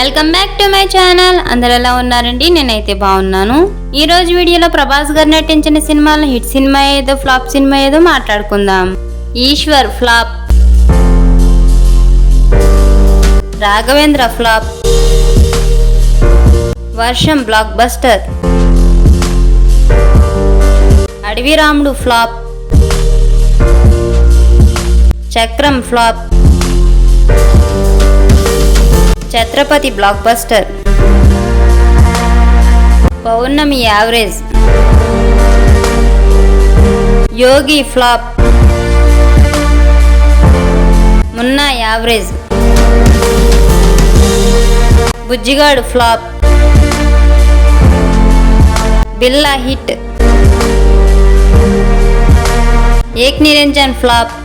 Welcome back to my channel. అందరు ఎలా ఉన్నారండి? నేనైతే బాగున్నాను. ఈ రోజు వీడియోలో ప్రభాస్ గారు నటించిన సినిమాలో హిట్ సినిమా ఏదో ఫ్లాప్ సినిమా ఏదో మాట్లాడుకుందాం. ఈశ్వర్ ఫ్లాప్, రాఘవేంద్ర ఫ్లాప్, వర్షం బ్లాక్ బస్టర్, అడవి రాముడు ఫ్లాప్, చక్రం ఫ్లాప్, ఛత్రపతి బ్లాక్ బస్టర్, పౌర్ణమి యావరేజ్, యోగి flop, Munna average, Bujjigadu flop, బిల్లా హిట్, ఏక్ Niranjan flop,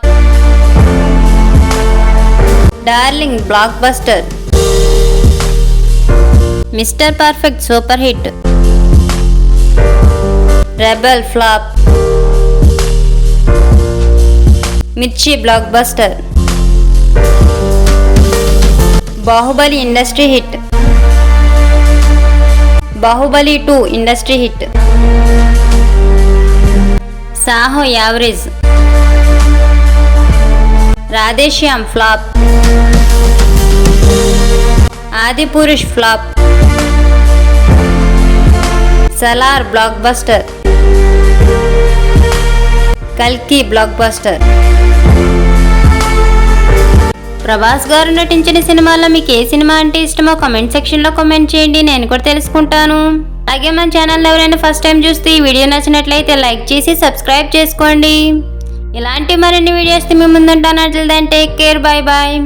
darling block buster, mister perfect super hit, rebel flop, మిర్చి block buster, Baahubali industry hit, Baahubali 2 industry hit, Saaho average, Radhe Shyam flop, ఆది పురుష్ flop, Salaar block buster, కల్కి block buster. Prabhas గారు నటించిన సినిమాల్లో మీకు ఏ cinema అంటే ఇష్టమో comment సెక్షన్లో కామెంట్ చేయండి, నేను కూడా తెలుసుకుంటాను. అలాగే మన ఛానల్ ఎవరైనా ఫస్ట్ టైం చూస్తే ఈ వీడియో నచ్చినట్లయితే లైక్ చేసి సబ్స్క్రైబ్ చేసుకోండి. ఇలాంటి మరిన్ని వీడియోస్ మీ ముందుంటాను. Take care, bye bye.